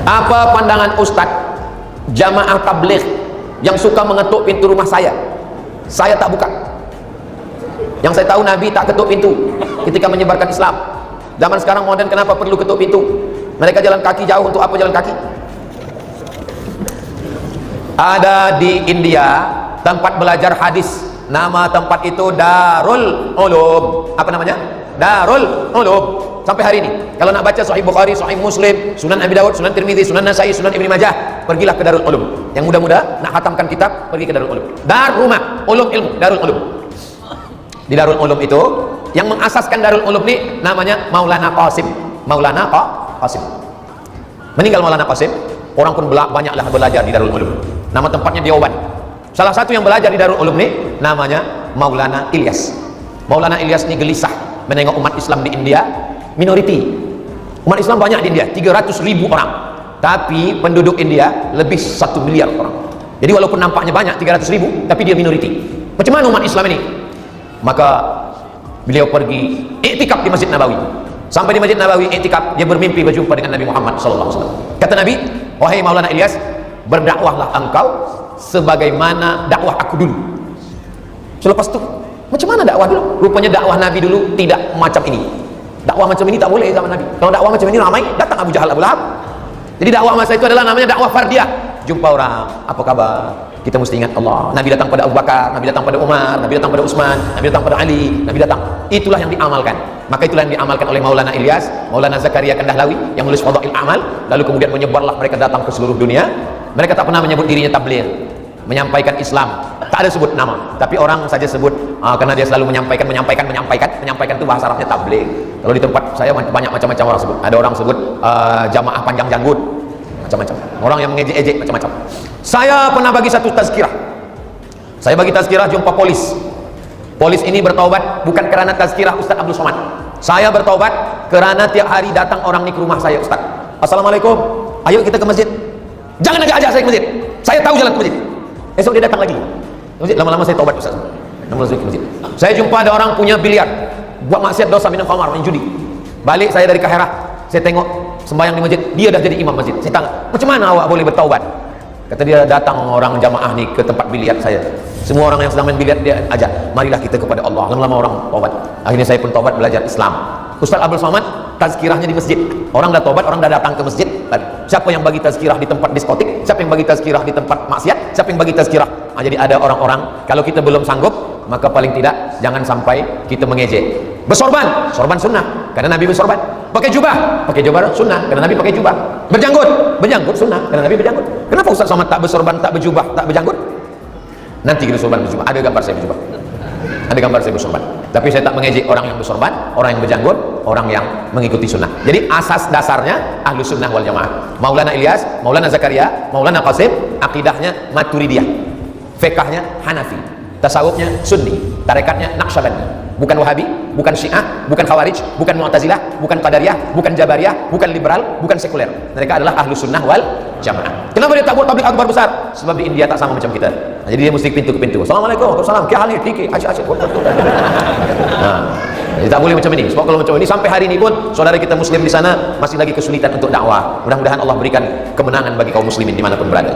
Apa pandangan Ustadz jamaah tabligh yang suka mengetuk pintu rumah saya? Saya tak buka. Yang saya tahu Nabi tak ketuk pintu ketika menyebarkan Islam. Zaman sekarang modern, kenapa perlu ketuk pintu? Mereka jalan kaki jauh, untuk apa jalan kaki? Ada di India tempat belajar hadis, nama tempat itu Darul Ulum. Apa namanya? Darul Ulum. Sampai hari ini kalau nak baca Sahih Bukhari, Sahih Muslim, Sunan Abi Dawud, Sunan Tirmidzi, Sunan Nasai, Sunan Ibnu Majah, pergilah ke Darul Ulum. Yang muda-muda nak khatamkan kitab, pergi ke Darul Ulum. Dar rumah, ulum ilmu, Darul Ulum. Di Darul Ulum itu yang mengasaskan Darul Ulum ini namanya Maulana Qasim. Maulana Qasim. Meninggal Maulana Qasim, orang pun banyaklah belajar di Darul Ulum. Nama tempatnya Deoban. Salah satu yang belajar di Darul Ulum ini namanya Maulana Ilyas. Maulana Ilyas ini gelisah menengok umat Islam di India minoriti. Umat Islam banyak di India, 300.000 orang, tapi penduduk India lebih 1 miliar orang. Jadi walaupun nampaknya banyak 300.000, tapi dia minoriti. Macam mana umat Islam ini? Maka beliau pergi iktikaf di Masjid Nabawi. Sampai di Masjid Nabawi iktikaf, dia bermimpi berjumpa dengan Nabi Muhammad SAW. Kata Nabi, wahai Maulana Ilyas, berdakwahlah engkau sebagaimana dakwah aku dulu. Selepas itu, macam mana dakwah dulu? Rupanya dakwah Nabi dulu tidak macam ini. Dakwah macam ini tak boleh zaman Nabi. Kalau dakwah macam ini ramai, datang Abu Jahal, Abu Lahab. Jadi dakwah masa itu adalah namanya dakwah fardiyah. Jumpa orang, apa kabar? Kita mesti ingat Allah. Nabi datang pada Abu Bakar, Nabi datang pada Umar, Nabi datang pada Utsman, Nabi datang pada Ali, Nabi datang. Itulah yang diamalkan. Maka itulah yang diamalkan oleh Maulana Ilyas, Maulana Zakaria Kandahlawi yang menulis Fadail Amal. Lalu kemudian menyebarlah mereka datang ke seluruh dunia. Mereka tak pernah menyebut dirinya tabligh, menyampaikan Islam. Tak ada sebut nama, tapi orang saja sebut karena dia selalu menyampaikan itu bahasa Arabnya tabligh. Kalau di tempat saya banyak macam-macam orang sebut. Ada orang sebut jamaah panjang janggut, macam-macam. Orang yang mengejek-ejek macam-macam. Saya pernah bagi satu tazkirah. Saya bagi tazkirah jumpa polis. Polis ini bertaubat bukan kerana tazkirah Ustaz Abdul Somad. Saya bertaubat kerana tiap hari datang orang ni ke rumah saya, Ustaz. Assalamualaikum, ayo kita ke masjid. Jangan ajak saya ke masjid. Saya tahu jalan ke masjid. Esok dia datang lagi ke masjid. Lama-lama saya taubat, Ustaz. Lama-lama saya ke masjid. Saya jumpa ada orang punya biliar, buat maksiat dosa, minum khamar, main judi. Balik saya dari Kaherah, saya tengok sembahyang di masjid, dia dah jadi imam masjid. Saya tanya, macam mana awak boleh bertaubat? Kata dia, datang orang jamaah ni ke tempat biliar saya. Semua orang yang sedang main biliar dia ajak, marilah kita kepada Allah. Lama-lama orang taubat. Akhirnya saya pun taubat, belajar Islam. Ustaz Abdul Somad tazkirahnya di masjid. Orang dah taubat, orang dah datang ke masjid. Siapa yang bagi tazkirah di tempat diskotik? Siapa yang bagi tazkirah di tempat maksiat? Siapa yang bagi tazkirah? Jadi ada orang-orang, kalau kita belum sanggup, maka paling tidak jangan sampai kita mengejek. Bersorban, sorban sunnah, karena Nabi bersorban. Pakai jubah sunnah, karena Nabi pakai jubah. Berjanggut sunnah, karena Nabi berjanggut. Kenapa Ustaz Somad tak bersorban, tak berjubah, tak berjanggut? Nanti kita sorban berjubah. Ada gambar saya berjubah, ada gambar saya bersorban. Tapi saya tak mengejek orang yang bersorban, orang yang berjanggut, orang yang mengikuti sunnah. Jadi asas dasarnya ahlu sunnah wal jamaah. Maulana Ilyas, Maulana Zakaria, Maulana Qasim, akidahnya Maturidiyah, fiqahnya Hanafi, tasawufnya Sunni, tarekatnya Naqsyabandi. Bukan Wahabi, bukan Syiah, bukan Khawarij, bukan Mu'tazilah, bukan Qadariyah, bukan Jabariyah, bukan liberal, bukan sekuler. Mereka adalah ahlu sunnah wal jamaah. Kenapa dia tak buat tabligh akbar besar? Sebab di India tak sama macam kita. Nah, jadi dia mesti pintu ke pintu. Assalamualaikum, waalaikumsalam, kya hal ni, tiki, asyik. Jadi tak boleh macam ini. Sebab kalau macam ini sampai hari ini pun saudara kita muslim di sana masih lagi kesulitan untuk dakwah. Mudah-mudahan Allah berikan kemenangan bagi kaum muslimin dimanapun berada.